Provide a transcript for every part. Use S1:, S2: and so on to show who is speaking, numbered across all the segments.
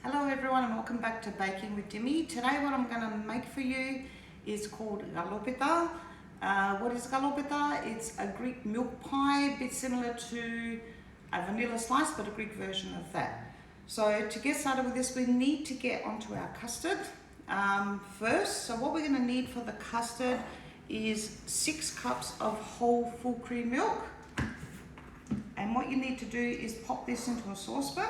S1: Hello everyone and welcome back to Baking with Dimi. Today what I'm going to make for you is called Galatopita. What is Galatopita? It's a Greek milk pie, a bit similar to a vanilla slice but a Greek version of that. So to get started with this we need to get onto our custard first. So what we're going to need for the custard is 6 cups of whole full cream milk. And what you need to do is pop this into a saucepan.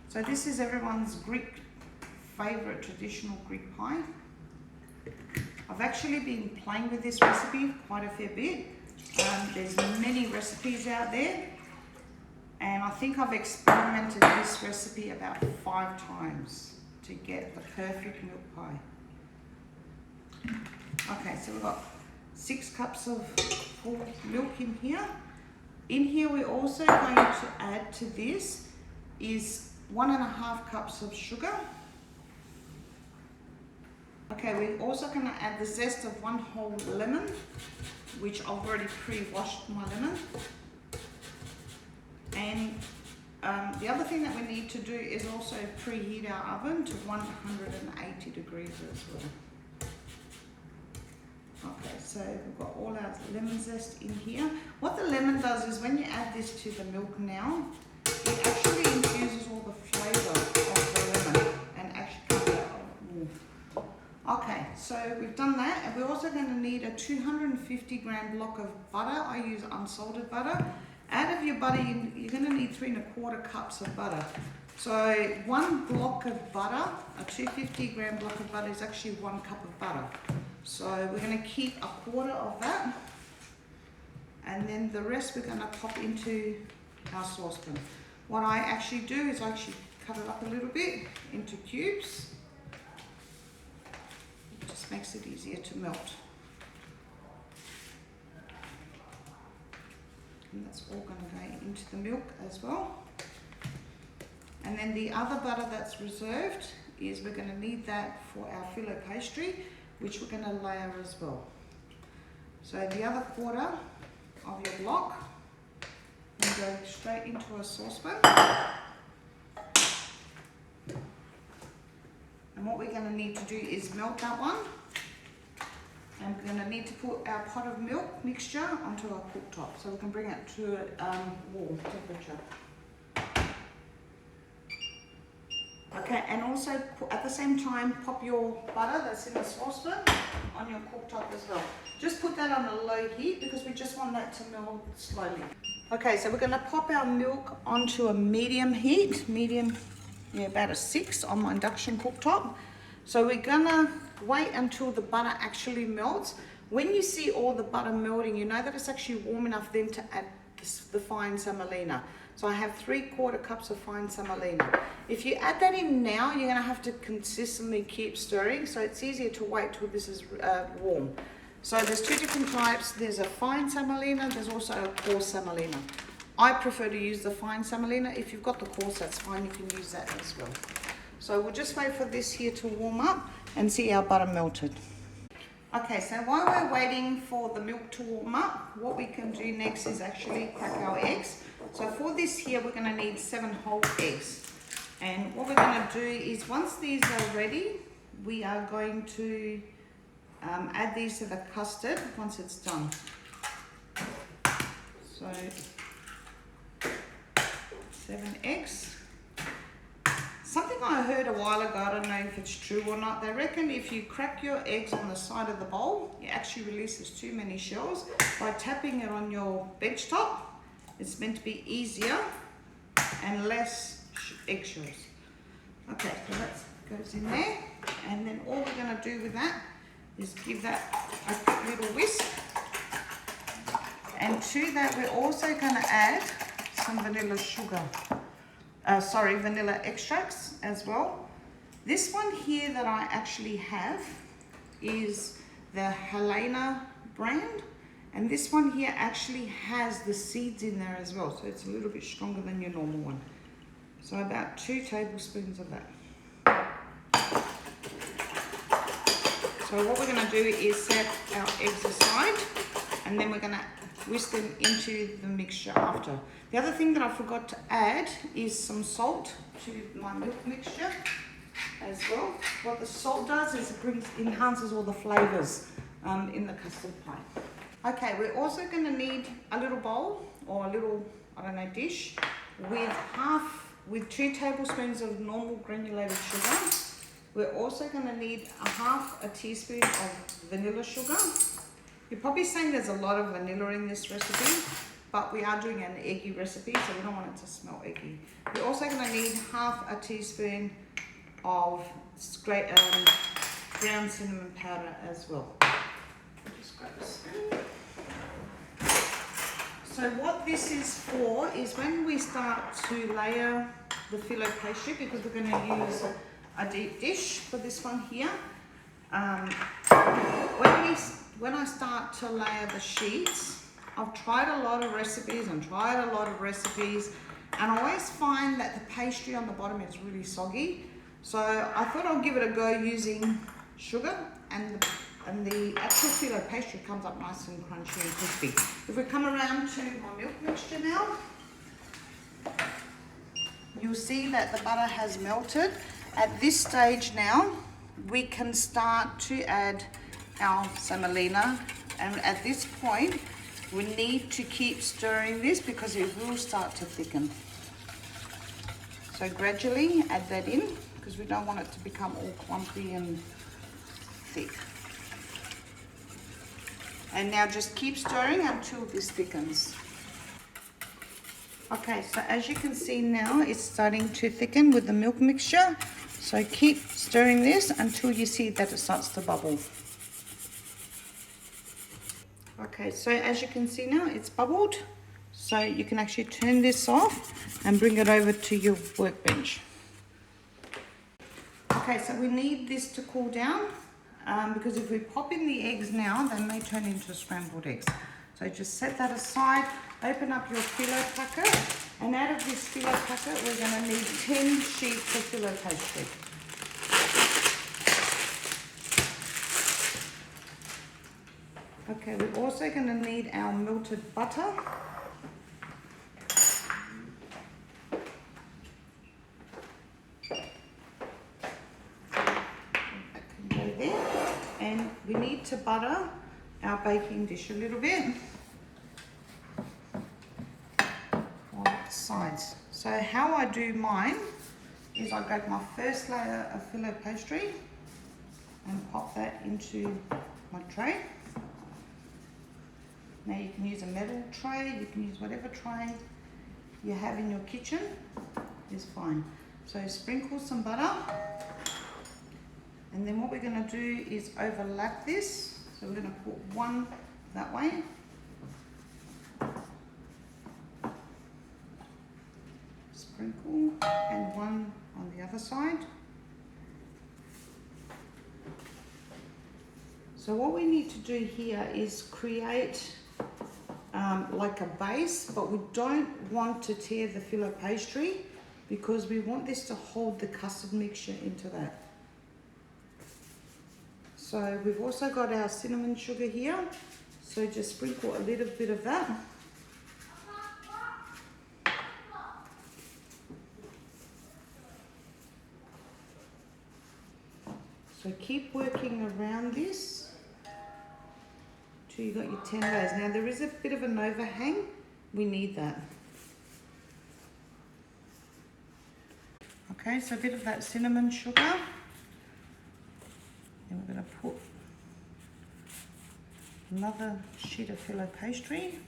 S1: So this is everyone's Greek favourite traditional Greek pie. I've actually been playing with this recipe quite a fair bit. There's many recipes out there and I think I've experimented this recipe about 5 times to get the perfect milk pie. Okay, so we've got 6 cups of full milk in here. In here we're also going to add to this is 1.5 cups of sugar. Okay, we're also going to add the zest of 1 whole lemon, which I've already pre-washed my lemon. And the other thing that we need to do is also preheat our oven to 180 degrees as well. Okay, so we've got all our lemon zest in here. What the lemon does is when you add this to the milk now, it actually infuses all the flavour of the lemon and actually comes out more. Okay, so we've done that, and we're also going to need a 250 gram block of butter. I use unsalted butter. Out of your butter, you're going to need 3¼ cups of butter. So 1 block of butter, a 250 gram block of butter is actually 1 cup of butter. So we're going to keep 1/4 of that, and then the rest we're going to pop into our saucepan. What I actually do is I actually cut it up a little bit into cubes. It just makes it easier to melt. And that's all going to go into the milk as well. And then the other butter that's reserved is we're going to need that for our Fillo pastry, which we're going to layer as well. So the other 1/4 of your block will go straight into a saucepan. And what we're going to need to do is melt that one. And we're going to need to put our pot of milk mixture onto our cooktop so we can bring it to a warm temperature. Okay, and also at the same time pop your butter that's in the saucepan on your cooktop as well. Just put that on a low heat because we just want that to melt slowly. Okay, so we're going to pop our milk onto a medium heat, about a 6 on my induction cooktop. So we're going to wait until the butter actually melts. When you see all the butter melting, you know that it's actually warm enough then to add the fine semolina. So I have 3/4 cups of fine semolina. If you add that in now, you're going to have to consistently keep stirring. So it's easier to wait till this is warm. So there's 2 different types. There's a fine semolina. There's also a coarse semolina. I prefer to use the fine semolina. If you've got the coarse, that's fine. You can use that as well. So we'll just wait for this here to warm up and see our butter melted. Okay, so while we're waiting for the milk to warm up, what we can do next is actually crack our eggs. So for this here, we're going to need 7 whole eggs. And what we're going to do is once these are ready, we are going to add these to the custard once it's done. So 7 eggs. Something I heard a while ago, I don't know if it's true or not, they reckon if you crack your eggs on the side of the bowl, it actually releases too many shells. By tapping it on your bench top, it's meant to be easier and less eggshells. Okay, so that goes in there, and then all we're going to do with that is give that a quick little whisk. And to that we're also going to add some vanilla sugar. Vanilla extracts as well. This one here that I actually have is the Helena brand, and this one here actually has the seeds in there as well, so it's a little bit stronger than your normal one. So about 2 tablespoons of that. So what we're going to do is set our eggs aside, and then we're going to whisk them into the mixture after. The other thing that I forgot to add is some salt to my milk mixture as well. What the salt does is it enhances all the flavours in the custard pie. Okay, we're also going to need a little bowl or a little, I don't know, dish with 2 tablespoons of normal granulated sugar. We're also going to need half a teaspoon of vanilla sugar. You're probably saying there's a lot of vanilla in this recipe, but we are doing an eggy recipe, so we don't want it to smell eggy. We're also going to need half a teaspoon of ground cinnamon powder as well. Just grab a spoon. So what this is for is when we start to layer the Fillo pastry, because we're going to use a deep dish for this one here. When I start to layer the sheets, I've tried a lot of recipes and I always find that the pastry on the bottom is really soggy. So I thought I'll give it a go using sugar, and the actual Fillo pastry comes up nice and crunchy and crispy. If we come around to my milk mixture now, you'll see that the butter has melted. At this stage now, we can start to add our semolina, and at this point we need to keep stirring this because it will start to thicken. So gradually add that in because we don't want it to become all clumpy and thick. And now just keep stirring until this thickens. Okay, so as you can see now, it's starting to thicken with the milk mixture. So keep stirring this until you see that it starts to bubble. Okay, so as you can see now, it's bubbled. So you can actually turn this off and bring it over to your workbench. Okay, so we need this to cool down because if we pop in the eggs now, they may turn into scrambled eggs. So just set that aside, open up your Fillo packet, and out of this Fillo packet, we're going to need 10 sheets of Fillo pastry. Okay, we're also going to need our melted butter. That can go there. And we need to butter our baking dish a little bit on the sides. So how I do mine is I grab my first layer of Fillo pastry and pop that into my tray. Now you can use a metal tray, you can use whatever tray you have in your kitchen, is fine. So sprinkle some butter, and then what we're going to do is overlap this. So we're going to put one that way, sprinkle, and one on the other side. So what we need to do here is create like a base, but we don't want to tear the Fillo pastry because we want this to hold the custard mixture into that. So we've also got our cinnamon sugar here, so just sprinkle a little bit of that. So keep working around this till you got your 10 layers. Now there is a bit of an overhang, we need that. Okay, so a bit of that cinnamon sugar. Then we're going to put another sheet of Fillo pastry.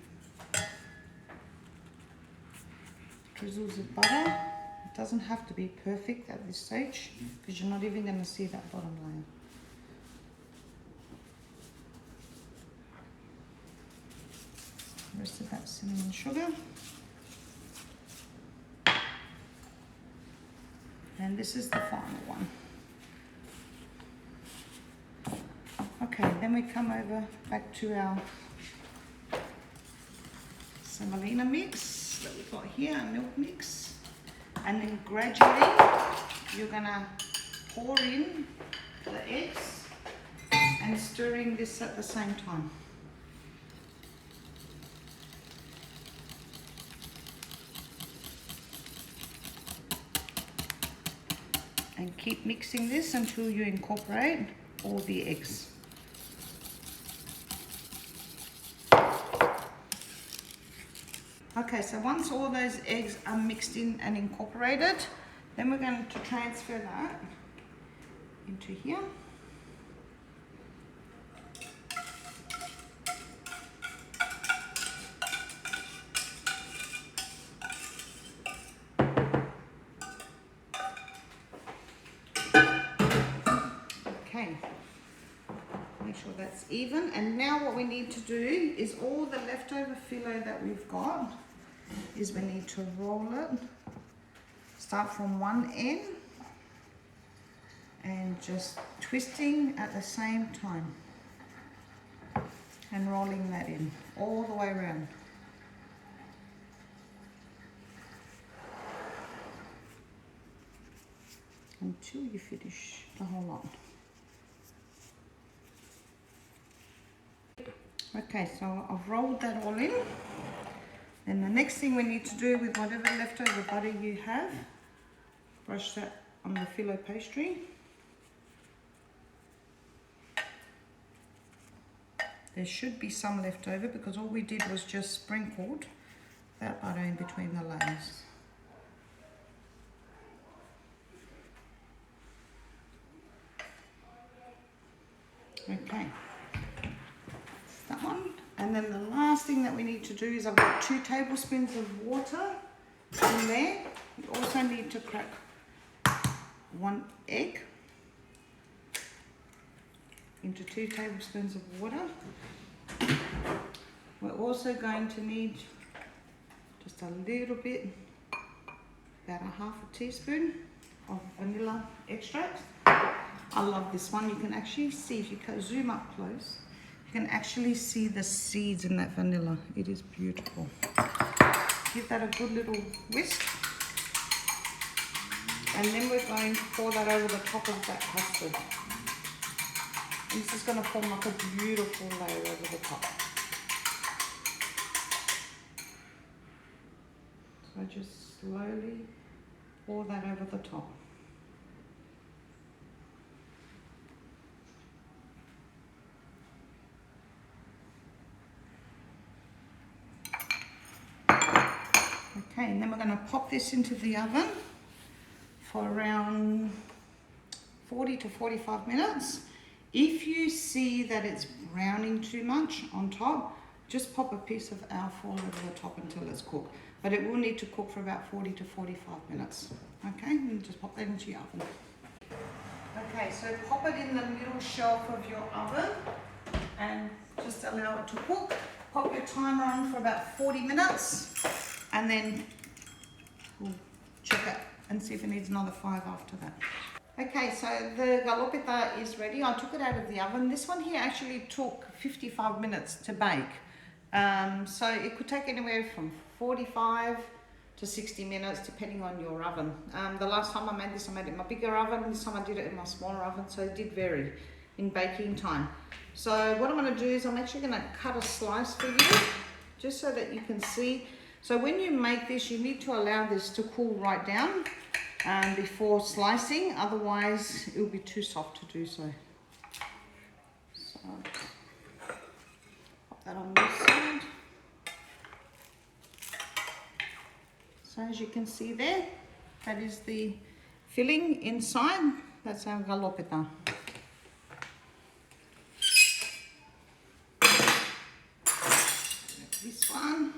S1: Drizzles of butter. It doesn't have to be perfect at this stage because you're not even going to see that bottom layer. Rest of that cinnamon sugar. And this is the final one. Okay, then we come over back to our semolina mix that we've got here, our milk mix. And then gradually you're gonna pour in the eggs and stirring this at the same time. And keep mixing this until you incorporate all the eggs. Okay, so once all those eggs are mixed in and incorporated, then we're going to transfer that into here. Okay, make sure that's even. And now what we need to do is all the leftover Fillo that we've got is we need to roll it. Start from one end and just twisting at the same time and rolling that in all the way around. Until you finish the whole lot. Okay, so I've rolled that all in. Then the next thing we need to do with whatever leftover butter you have, brush that on the Fillo pastry. There should be some left over because all we did was just sprinkled that butter in between the layers. Okay, that one. And then the last thing that we need to do is I've got 2 tablespoons of water in there. We also need to crack 1 egg into 2 tablespoons of water. We're also going to need just a little bit, about a half a teaspoon of vanilla extract. I love this one. You can actually see, if you zoom up close, you can actually see the seeds in that vanilla. It is beautiful. Give that a good little whisk. And then we're going to pour that over the top of that custard. And this is going to form like a beautiful layer over the top. So just slowly pour that over the top. Okay, and then we're going to pop this into the oven for around 40 to 45 minutes. If you see that it's browning too much on top, just pop a piece of alfoil over the top until it's cooked. But it will need to cook for about 40 to 45 minutes. Okay, and just pop that into your oven. Okay, so pop it in the middle shelf of your oven and just allow it to cook. Pop your timer on for about 40 minutes. And then we'll check it and see if it needs another 5 after that. Okay, so the Galatopita is ready. I took it out of the oven. This one here actually took 55 minutes to bake. So it could take anywhere from 45 to 60 minutes depending on your oven. The last time I made this, I made it in my bigger oven. This time I did it in my smaller oven, so it did vary in baking time. So what I'm going to do is I'm actually going to cut a slice for you just so that you can see. So when you make this, you need to allow this to cool right down before slicing, otherwise it will be too soft to do so. So pop that on this side. So as you can see there, that is the filling inside. That's our Galatopita. This one.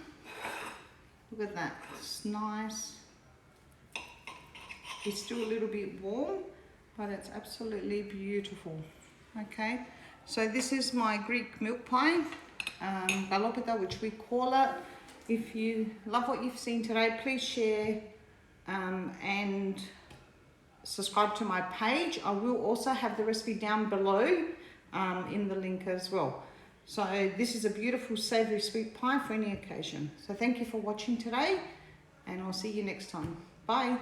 S1: Look at that, it's nice. It's still a little bit warm, but it's absolutely beautiful. Okay, so this is my Greek milk pie, Galatopita, which we call it. If you love what you've seen today, please share and subscribe to my page. I will also have the recipe down below in the link as well. So this is a beautiful savoury sweet pie for any occasion. So thank you for watching today, and I'll see you next time. Bye.